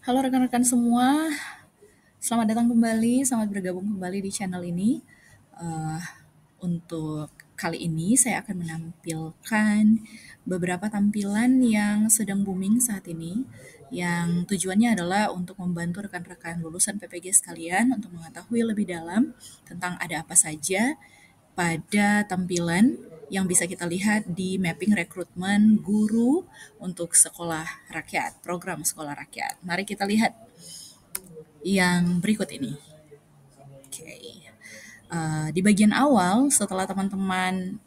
Halo rekan-rekan semua, selamat datang kembali, selamat bergabung kembali di channel ini. Eh, untuk kali ini saya akan menampilkan beberapa tampilan yang sedang booming saat ini, yang tujuannya adalah untuk membantu rekan-rekan lulusan PPG sekalian untuk mengetahui lebih dalam tentang ada apa saja pada tampilan yang bisa kita lihat di mapping rekrutmen guru untuk sekolah rakyat, program sekolah rakyat. Mari kita lihat yang berikut ini. Oke. Di bagian awal, setelah teman-teman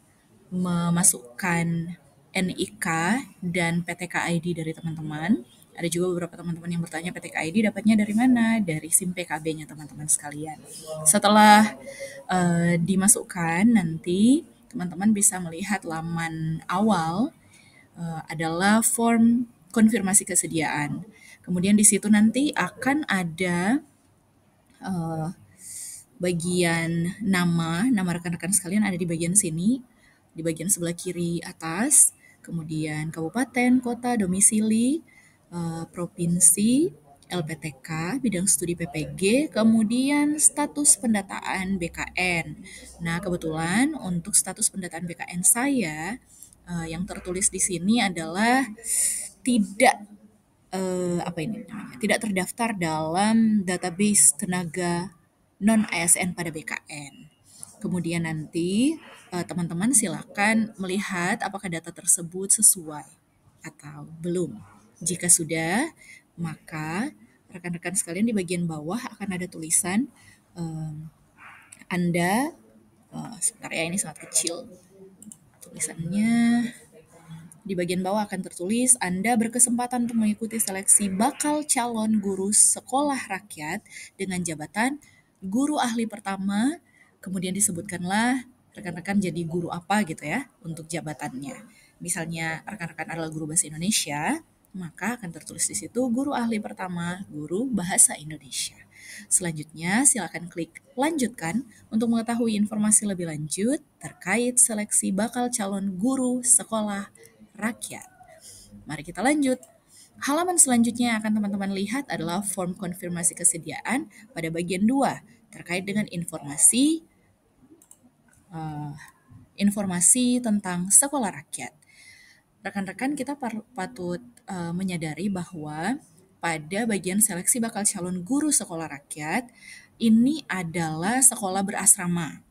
memasukkan NIK dan PTK ID dari teman-teman, ada juga beberapa teman-teman yang bertanya PTK ID dapatnya dari mana? Dari SIM PKB-nya teman-teman sekalian. Setelah dimasukkan, nanti teman-teman bisa melihat laman awal adalah form konfirmasi kesediaan. Kemudian di situ nanti akan ada eh, bagian nama rekan-rekan sekalian ada di bagian sini, di bagian sebelah kiri atas, kemudian kabupaten, kota, domisili, provinsi, LPTK, bidang studi PPG, kemudian status pendataan BKN. Nah, kebetulan untuk status pendataan BKN saya yang tertulis di sini adalah tidak apa ini namanya, tidak terdaftar dalam database tenaga non ASN pada BKN. Kemudian nanti teman-teman silakan melihat apakah data tersebut sesuai atau belum. Jika sudah, maka rekan-rekan sekalian di bagian bawah akan ada tulisan Anda, sebentar ya ini sangat kecil tulisannya. Di bagian bawah akan tertulis, Anda berkesempatan untuk mengikuti seleksi bakal calon guru sekolah rakyat dengan jabatan guru ahli pertama, kemudian disebutkanlah rekan-rekan jadi guru apa gitu ya untuk jabatannya. Misalnya rekan-rekan adalah guru bahasa Indonesia, maka akan tertulis di situ guru ahli pertama, guru bahasa Indonesia. Selanjutnya, silakan klik lanjutkan untuk mengetahui informasi lebih lanjut terkait seleksi bakal calon guru sekolah rakyat. Mari kita lanjut. Halaman selanjutnya yang akan teman-teman lihat adalah form konfirmasi kesediaan pada bagian 2 terkait dengan uh, informasi tentang sekolah rakyat. Rekan-rekan kita patut menyadari bahwa pada bagian seleksi bakal calon guru sekolah rakyat ini adalah sekolah berasrama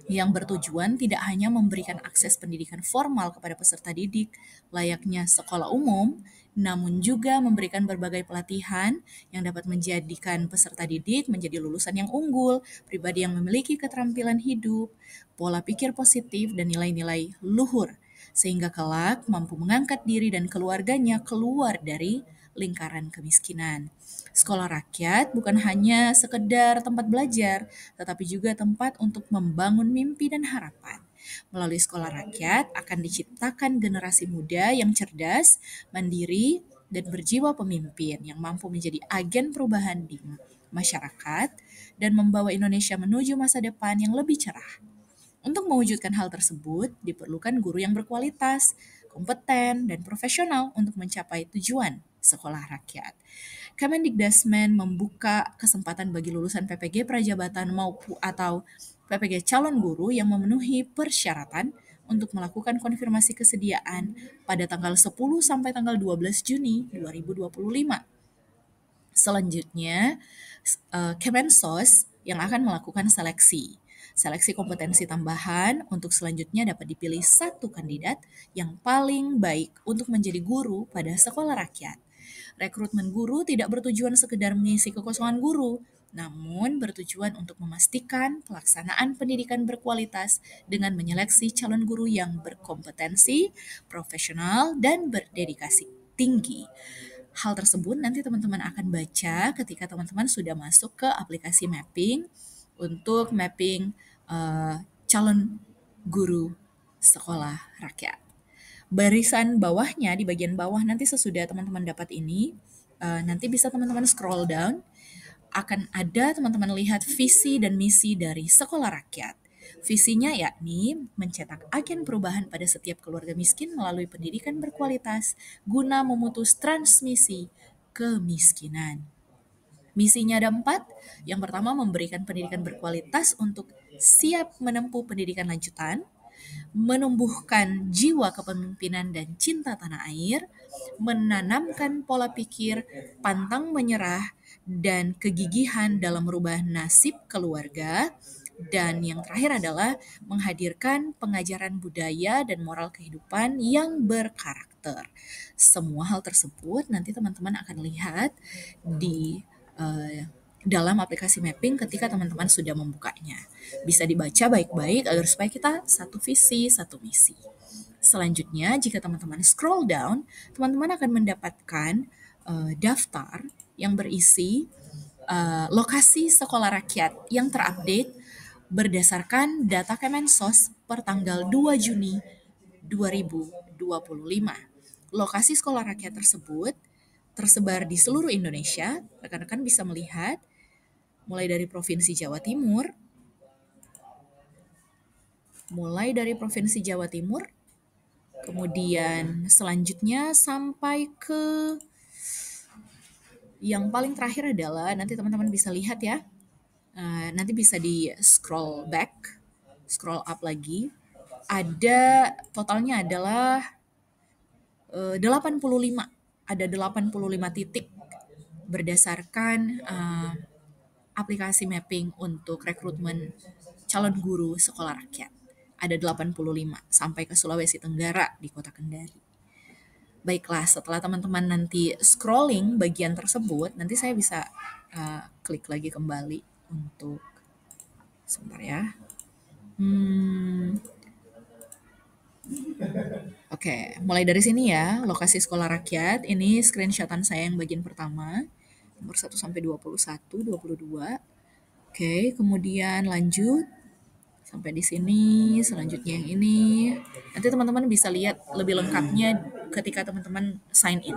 yang bertujuan tidak hanya memberikan akses pendidikan formal kepada peserta didik layaknya sekolah umum, namun juga memberikan berbagai pelatihan yang dapat menjadikan peserta didik menjadi lulusan yang unggul, pribadi yang memiliki keterampilan hidup, pola pikir positif, dan nilai-nilai luhur, sehingga kelak mampu mengangkat diri dan keluarganya keluar dari lingkaran kemiskinan. Sekolah rakyat bukan hanya sekedar tempat belajar, tetapi juga tempat untuk membangun mimpi dan harapan. Melalui sekolah rakyat akan diciptakan generasi muda yang cerdas, mandiri, dan berjiwa pemimpin yang mampu menjadi agen perubahan di masyarakat dan membawa Indonesia menuju masa depan yang lebih cerah. Untuk mewujudkan hal tersebut, diperlukan guru yang berkualitas, kompeten, dan profesional untuk mencapai tujuan sekolah rakyat. Kemendikbudrismen membuka kesempatan bagi lulusan PPG Prajabatan maupun atau PPG calon guru yang memenuhi persyaratan untuk melakukan konfirmasi kesediaan pada tanggal 10 sampai tanggal 12 Juni 2025. Selanjutnya, Kemensos yang akan melakukan seleksi. Seleksi kompetensi tambahan untuk selanjutnya dapat dipilih satu kandidat yang paling baik untuk menjadi guru pada sekolah rakyat. Rekrutmen guru tidak bertujuan sekedar mengisi kekosongan guru, namun bertujuan untuk memastikan pelaksanaan pendidikan berkualitas dengan menyeleksi calon guru yang berkompetensi, profesional, dan berdedikasi tinggi. Hal tersebut nanti teman-teman akan baca ketika teman-teman sudah masuk ke aplikasi mapping untuk mapping calon guru sekolah rakyat. Barisan bawahnya di bagian bawah nanti sesudah teman-teman dapat ini, nanti bisa teman-teman scroll down, akan ada teman-teman lihat visi dan misi dari sekolah rakyat. Visinya yakni mencetak agen perubahan pada setiap keluarga miskin melalui pendidikan berkualitas guna memutus transmisi kemiskinan. Misinya ada 4. Yang pertama, memberikan pendidikan berkualitas untuk siap menempuh pendidikan lanjutan, menumbuhkan jiwa kepemimpinan dan cinta tanah air, menanamkan pola pikir pantang menyerah dan kegigihan dalam merubah nasib keluarga, dan yang terakhir adalah menghadirkan pengajaran budaya dan moral kehidupan yang berkarakter. Semua hal tersebut nanti teman-teman akan lihat di dalam aplikasi mapping ketika teman-teman sudah membukanya. Bisa dibaca baik-baik agar supaya kita satu visi, satu misi. Selanjutnya, jika teman-teman scroll down, teman-teman akan mendapatkan daftar yang berisi lokasi sekolah rakyat yang terupdate berdasarkan data Kemensos per tanggal 2 Juni 2025. Lokasi sekolah rakyat tersebut tersebar di seluruh Indonesia. Rekan-rekan bisa melihat mulai dari Provinsi Jawa Timur, kemudian selanjutnya sampai ke yang paling terakhir adalah nanti teman-teman bisa lihat ya. Nanti bisa di scroll back, scroll up lagi. Ada totalnya adalah 85. Ada 85 titik berdasarkan aplikasi mapping untuk rekrutmen calon guru sekolah rakyat. Ada 85 sampai ke Sulawesi Tenggara di Kota Kendari. Baiklah, setelah teman-teman nanti scrolling bagian tersebut, nanti saya bisa klik lagi kembali untuk sebentar ya. Oke, mulai dari sini ya, lokasi sekolah rakyat. Ini screenshotan saya yang bagian pertama, nomor 1 sampai 21, 22. Oke, kemudian lanjut sampai di sini, selanjutnya yang ini. Nanti teman-teman bisa lihat lebih lengkapnya ketika teman-teman sign in.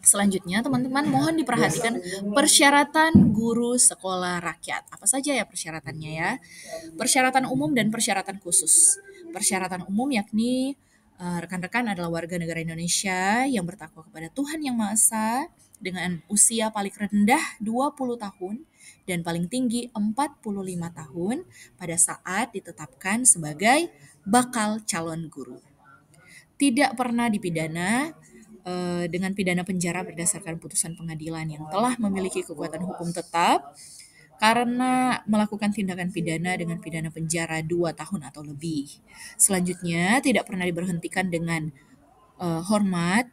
Selanjutnya, teman-teman mohon diperhatikan persyaratan guru sekolah rakyat. Apa saja ya persyaratannya ya? Persyaratan umum dan persyaratan khusus. Persyaratan umum yakni rekan-rekan adalah warga negara Indonesia yang bertakwa kepada Tuhan Yang Maha Esa dengan usia paling rendah 20 tahun dan paling tinggi 45 tahun pada saat ditetapkan sebagai bakal calon guru. Tidak pernah dipidana dengan pidana penjara berdasarkan putusan pengadilan yang telah memiliki kekuatan hukum tetap karena melakukan tindakan pidana dengan pidana penjara 2 tahun atau lebih. Selanjutnya, tidak pernah diberhentikan dengan hormat,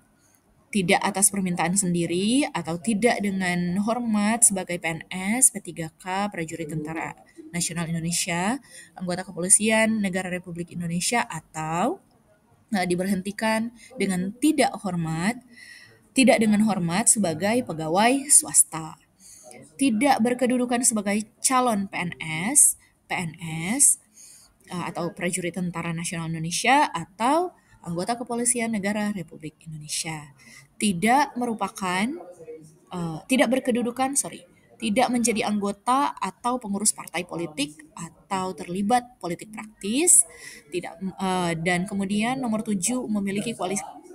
tidak atas permintaan sendiri, atau tidak dengan hormat sebagai PNS, P3K, prajurit Tentara Nasional Indonesia, anggota kepolisian Negara Republik Indonesia, atau diberhentikan dengan tidak dengan hormat sebagai pegawai swasta. Tidak berkedudukan sebagai calon PNS atau prajurit Tentara Nasional Indonesia atau anggota kepolisian negara Republik Indonesia. Tidak menjadi anggota atau pengurus partai politik atau terlibat politik praktis, dan kemudian nomor 7 memiliki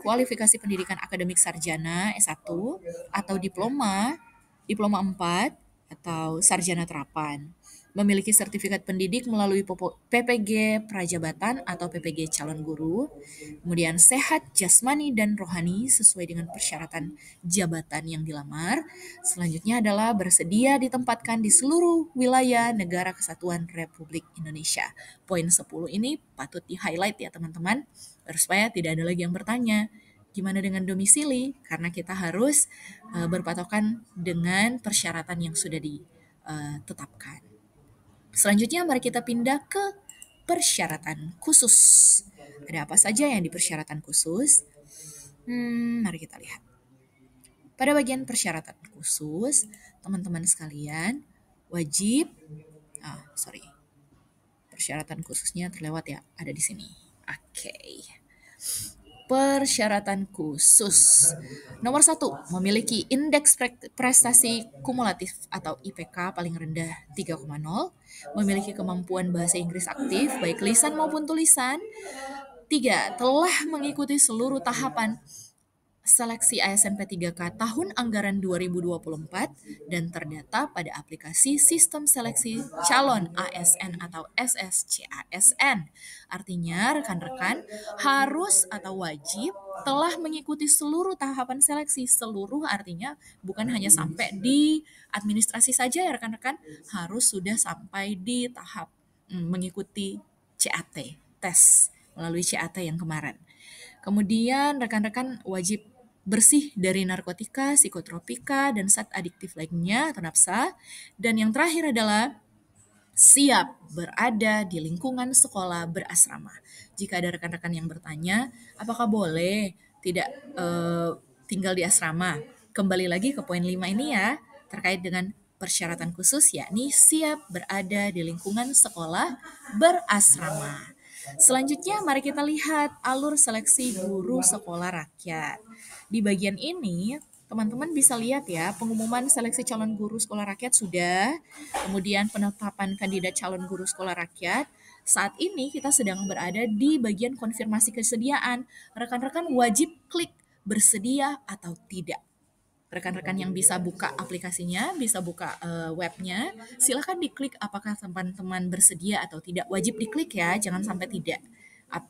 kualifikasi pendidikan akademik sarjana S1 atau diploma 4 atau sarjana terapan. Memiliki sertifikat pendidik melalui PPG Prajabatan atau PPG calon guru. Kemudian sehat jasmani dan rohani sesuai dengan persyaratan jabatan yang dilamar. Selanjutnya adalah bersedia ditempatkan di seluruh wilayah Negara Kesatuan Republik Indonesia. Poin 10 ini patut di-highlight ya teman-teman, supaya tidak ada lagi yang bertanya, gimana dengan domisili? Karena kita harus berpatokan dengan persyaratan yang sudah ditetapkan. Selanjutnya mari kita pindah ke persyaratan khusus. Ada apa saja yang di persyaratan khusus? Mari kita lihat. Pada bagian persyaratan khusus, teman-teman sekalian wajib, persyaratan khususnya terlewat ya, ada di sini. Oke. Persyaratan khusus. Nomor 1, memiliki indeks prestasi kumulatif atau IPK paling rendah 3,0, memiliki kemampuan bahasa Inggris aktif, baik lisan maupun tulisan. 3, telah mengikuti seluruh tahapan seleksi ASNP 3K tahun anggaran 2024 dan terdata pada aplikasi Sistem Seleksi Calon ASN atau SSCASN. Artinya, rekan-rekan harus atau wajib telah mengikuti seluruh tahapan seleksi. Seluruh artinya bukan hanya sampai di administrasi saja ya rekan-rekan, harus sudah sampai di tahap mengikuti CAT, tes melalui CAT yang kemarin. Kemudian rekan-rekan wajib bersih dari narkotika, psikotropika, dan zat adiktif lainnya atau nafsa. Dan yang terakhir adalah siap berada di lingkungan sekolah berasrama. Jika ada rekan-rekan yang bertanya, apakah boleh tidak tinggal di asrama? Kembali lagi ke poin 5 ini ya, terkait dengan persyaratan khusus yakni siap berada di lingkungan sekolah berasrama. Selanjutnya mari kita lihat alur seleksi guru sekolah rakyat. Di bagian ini teman-teman bisa lihat ya, pengumuman seleksi calon guru sekolah rakyat sudah, kemudian penetapan kandidat calon guru sekolah rakyat. Saat ini kita sedang berada di bagian konfirmasi kesediaan. Rekan-rekan wajib klik bersedia atau tidak. Rekan-rekan yang bisa buka aplikasinya, bisa buka webnya, silahkan diklik apakah teman-teman bersedia atau tidak. Wajib diklik ya, jangan sampai tidak.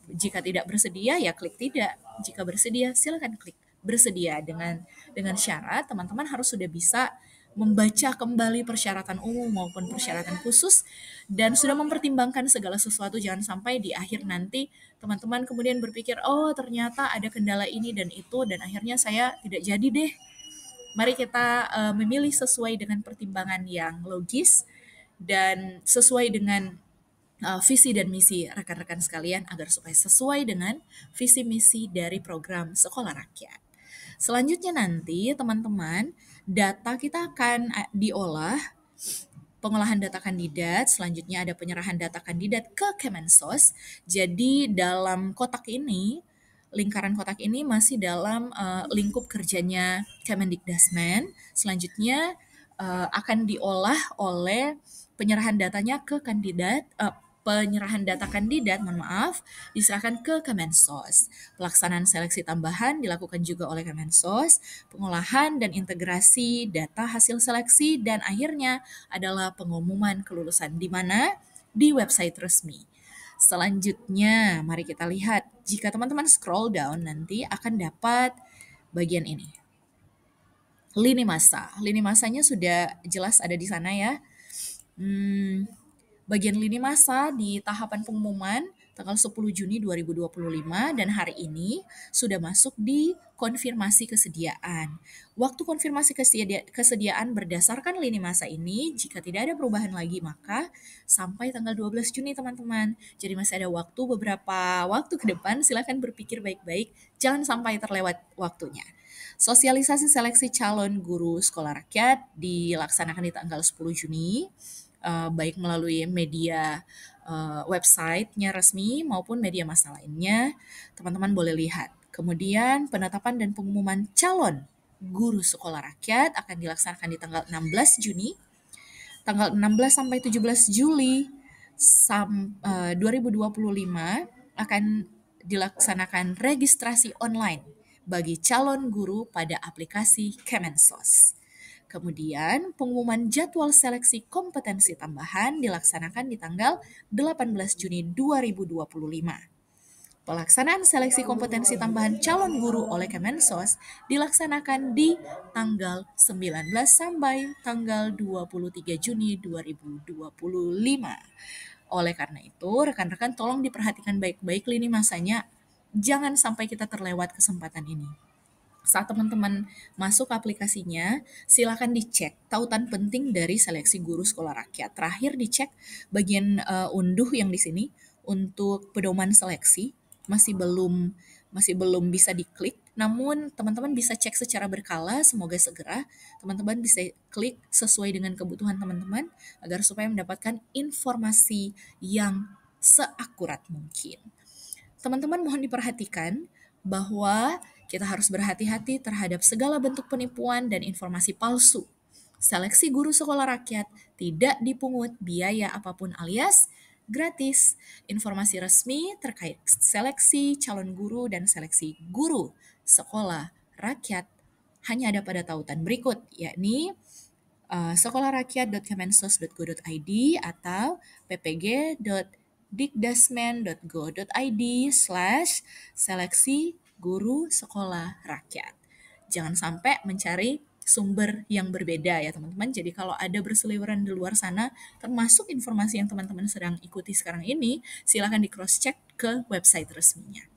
Jika tidak bersedia ya klik tidak. Jika bersedia silahkan klik bersedia dengan syarat teman-teman harus sudah bisa membaca kembali persyaratan umum maupun persyaratan khusus dan sudah mempertimbangkan segala sesuatu. Jangan sampai di akhir nanti teman-teman kemudian berpikir, oh ternyata ada kendala ini dan itu dan akhirnya saya tidak jadi deh. Mari kita memilih sesuai dengan pertimbangan yang logis dan sesuai dengan visi dan misi rekan-rekan sekalian agar supaya sesuai dengan visi misi dari program Sekolah Rakyat. Selanjutnya nanti teman-teman data kita akan diolah, pengolahan data kandidat, selanjutnya ada penyerahan data kandidat ke Kemensos. Jadi dalam kotak ini, lingkaran kotak ini masih dalam lingkup kerjanya Kemendikdasmen. Selanjutnya akan diolah oleh penyerahan datanya ke kandidat, penyerahan data kandidat, mohon maaf, diserahkan ke Kemensos. Pelaksanaan seleksi tambahan dilakukan juga oleh Kemensos, pengolahan dan integrasi data hasil seleksi, dan akhirnya adalah pengumuman kelulusan di mana? Di website resmi. Selanjutnya, mari kita lihat. Jika teman-teman scroll down nanti akan dapat bagian ini. Lini masa. Lini masanya sudah jelas ada di sana ya. Bagian lini masa di tahapan pengumuman tanggal 10 Juni 2025 dan hari ini sudah masuk di konfirmasi kesediaan. Waktu konfirmasi kesediaan berdasarkan lini masa ini, jika tidak ada perubahan lagi maka sampai tanggal 12 Juni teman-teman. Jadi masih ada waktu, beberapa waktu ke depan, silakan berpikir baik-baik, jangan sampai terlewat waktunya. Sosialisasi seleksi calon guru sekolah rakyat dilaksanakan di tanggal 10 Juni, baik melalui media website-nya resmi maupun media massa lainnya, teman-teman boleh lihat. Kemudian penetapan dan pengumuman calon guru sekolah rakyat akan dilaksanakan di tanggal 16 Juni, tanggal 16 sampai 17 Juli 2025 akan dilaksanakan registrasi online bagi calon guru pada aplikasi Kemensos. Kemudian, pengumuman jadwal seleksi kompetensi tambahan dilaksanakan di tanggal 18 Juni 2025. Pelaksanaan seleksi kompetensi tambahan calon guru oleh Kemensos dilaksanakan di tanggal 19 sampai tanggal 23 Juni 2025. Oleh karena itu, rekan-rekan tolong diperhatikan baik-baik lini masanya, jangan sampai kita terlewat kesempatan ini. Saat teman-teman masuk aplikasinya, silakan dicek tautan penting dari seleksi guru sekolah rakyat. Terakhir dicek bagian unduh yang di sini untuk pedoman seleksi masih belum bisa diklik. Namun teman-teman bisa cek secara berkala, semoga segera teman-teman bisa klik sesuai dengan kebutuhan teman-teman agar supaya mendapatkan informasi yang seakurat mungkin. Teman-teman mohon diperhatikan bahwa kita harus berhati-hati terhadap segala bentuk penipuan dan informasi palsu. Seleksi guru sekolah rakyat tidak dipungut biaya apapun alias gratis. Informasi resmi terkait seleksi calon guru dan seleksi guru sekolah rakyat hanya ada pada tautan berikut, yakni sekolahrakyat.kemensos.go.id atau ppg.dikdasmen.go.id/seleksi guru sekolah rakyat. Jangan sampai mencari sumber yang berbeda ya teman-teman. Jadi kalau ada berseliweran di luar sana, termasuk informasi yang teman-teman sedang ikuti sekarang ini, silakan di cross check ke website resminya.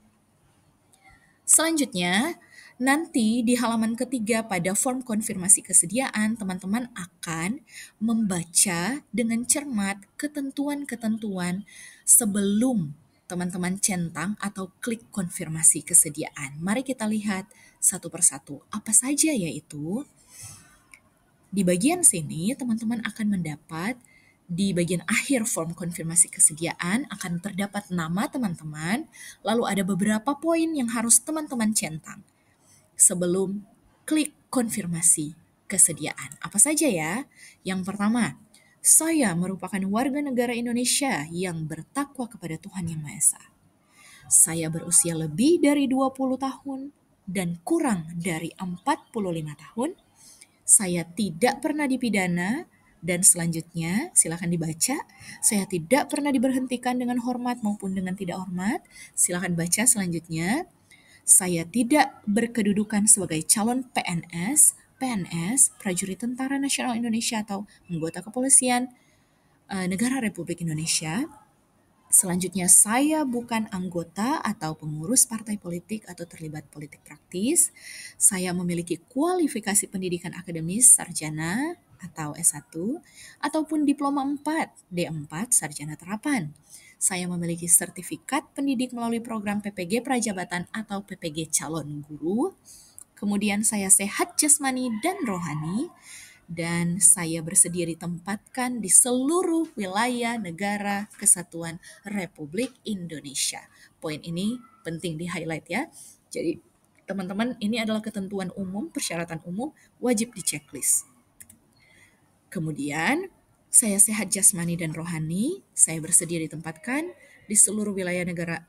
Selanjutnya, nanti di halaman ketiga pada form konfirmasi kesediaan, teman-teman akan membaca dengan cermat ketentuan-ketentuan sebelum teman-teman centang atau klik konfirmasi kesediaan. Mari kita lihat satu persatu. Apa saja yaitu? Di bagian sini, teman-teman akan mendapat di bagian akhir form konfirmasi kesediaan akan terdapat nama teman-teman, lalu ada beberapa poin yang harus teman-teman centang sebelum klik konfirmasi kesediaan. Apa saja ya? Yang pertama, saya merupakan warga negara Indonesia yang bertakwa kepada Tuhan Yang Maha Esa. Saya berusia lebih dari 20 tahun dan kurang dari 45 tahun. Saya tidak pernah dipidana, dan selanjutnya silakan dibaca. Saya tidak pernah diberhentikan dengan hormat maupun dengan tidak hormat. Silakan baca selanjutnya. Saya tidak berkedudukan sebagai calon PNS, prajurit Tentara Nasional Indonesia atau anggota kepolisian negara Republik Indonesia. Selanjutnya, saya bukan anggota atau pengurus partai politik atau terlibat politik praktis. Saya memiliki kualifikasi pendidikan akademis sarjana atau S1 ataupun diploma 4, D4 sarjana terapan. Saya memiliki sertifikat pendidik melalui program PPG Prajabatan atau PPG Calon Guru. Kemudian saya sehat jasmani dan rohani, dan saya bersedia ditempatkan di seluruh wilayah negara kesatuan Republik Indonesia. Poin ini penting di-highlight ya. Jadi teman-teman, ini adalah ketentuan umum, persyaratan umum, wajib di-checklist. Kemudian, saya sehat jasmani dan rohani, saya bersedia ditempatkan di seluruh wilayah negara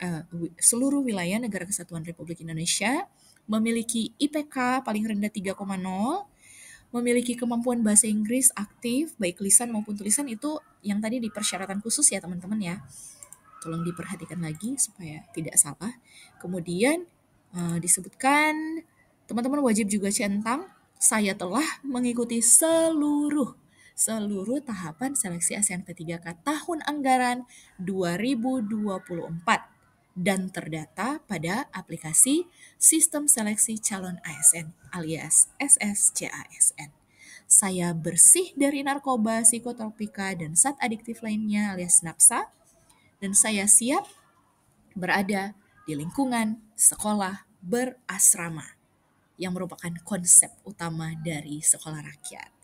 kesatuan Republik Indonesia, memiliki IPK paling rendah 3,0, memiliki kemampuan bahasa Inggris aktif, baik lisan maupun tulisan. Itu yang tadi di persyaratan khusus ya teman-teman ya. Tolong diperhatikan lagi supaya tidak salah. Kemudian disebutkan teman-teman wajib juga centang, saya telah mengikuti seluruh tahapan seleksi ASEAN P3K tahun anggaran 2024 dan terdata pada aplikasi Sistem Seleksi Calon ASN alias SSCASN. Saya bersih dari narkoba, psikotropika, dan zat adiktif lainnya alias NAPSA, dan saya siap berada di lingkungan sekolah berasrama yang merupakan konsep utama dari sekolah rakyat.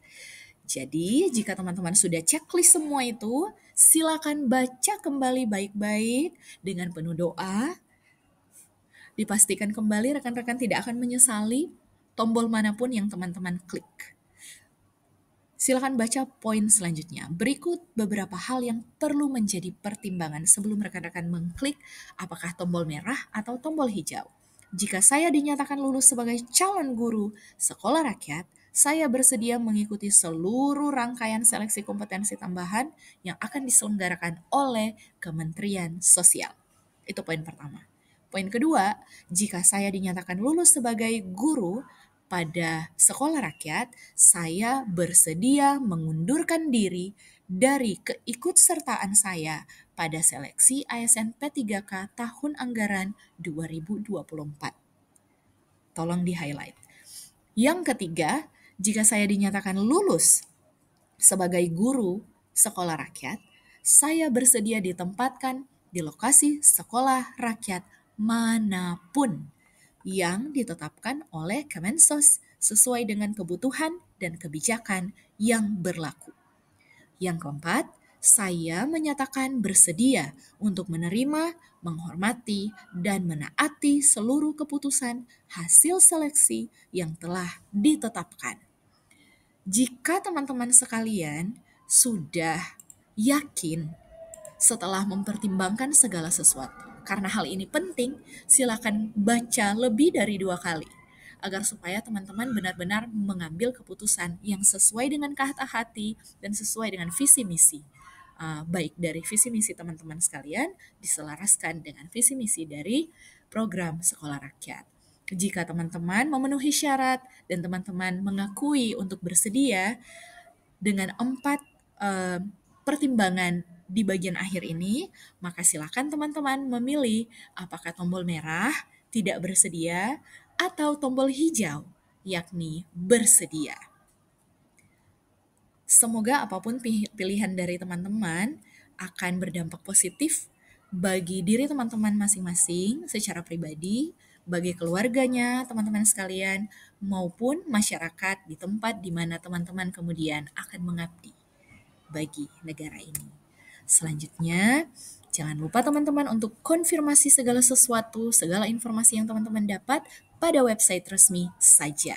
Jadi, jika teman-teman sudah checklist semua itu, silakan baca kembali baik-baik dengan penuh doa. Dipastikan kembali rekan-rekan tidak akan menyesali tombol manapun yang teman-teman klik. Silakan baca poin selanjutnya. Berikut beberapa hal yang perlu menjadi pertimbangan sebelum rekan-rekan mengklik apakah tombol merah atau tombol hijau. Jika saya dinyatakan lulus sebagai calon guru sekolah rakyat, saya bersedia mengikuti seluruh rangkaian seleksi kompetensi tambahan yang akan diselenggarakan oleh Kementerian Sosial. Itu poin pertama. Poin kedua, jika saya dinyatakan lulus sebagai guru pada sekolah rakyat, saya bersedia mengundurkan diri dari keikutsertaan saya pada seleksi ASN P3K tahun anggaran 2024. Tolong di-highlight. Yang ketiga, jika saya dinyatakan lulus sebagai guru sekolah rakyat, saya bersedia ditempatkan di lokasi sekolah rakyat manapun yang ditetapkan oleh Kemensos sesuai dengan kebutuhan dan kebijakan yang berlaku. Yang keempat, saya menyatakan bersedia untuk menerima, menghormati, dan menaati seluruh keputusan hasil seleksi yang telah ditetapkan. Jika teman-teman sekalian sudah yakin setelah mempertimbangkan segala sesuatu, karena hal ini penting, silakan baca lebih dari 2 kali. agar supaya teman-teman benar-benar mengambil keputusan yang sesuai dengan kata hati dan sesuai dengan visi misi. Baik dari visi misi teman-teman sekalian diselaraskan dengan visi misi dari program sekolah rakyat. Jika teman-teman memenuhi syarat dan teman-teman mengakui untuk bersedia dengan 4 pertimbangan di bagian akhir ini, maka silakan teman-teman memilih apakah tombol merah, tidak bersedia, atau tombol hijau, yakni bersedia. Semoga apapun pilihan dari teman-teman akan berdampak positif bagi diri teman-teman masing-masing secara pribadi, bagi keluarganya, teman-teman sekalian, maupun masyarakat di tempat di mana teman-teman kemudian akan mengabdi bagi negara ini. Selanjutnya, jangan lupa teman-teman untuk konfirmasi segala sesuatu, segala informasi yang teman-teman dapat pada website resmi saja.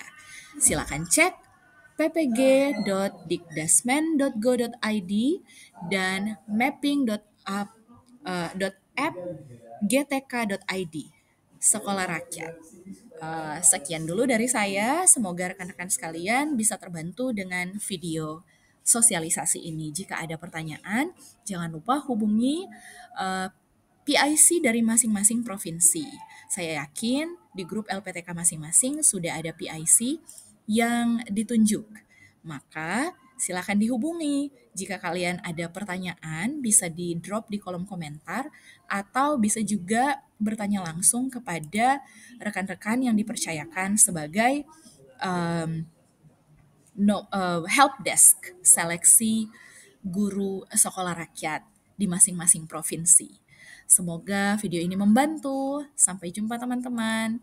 Silakan cek ppg.dikdasmen.go.id dan mapping.app.gtk.id Sekolah Rakyat. Sekian dulu dari saya. Semoga rekan-rekan sekalian bisa terbantu dengan video sosialisasi ini. Jika ada pertanyaan, jangan lupa hubungi PIC dari masing-masing provinsi. Saya yakin di grup LPTK masing-masing sudah ada PIC yang ditunjuk. Maka silakan dihubungi. Jika kalian ada pertanyaan, bisa di-drop di kolom komentar atau bisa juga bertanya langsung kepada rekan-rekan yang dipercayakan sebagai help desk seleksi guru sekolah rakyat di masing-masing provinsi. Semoga video ini membantu. Sampai jumpa teman-teman.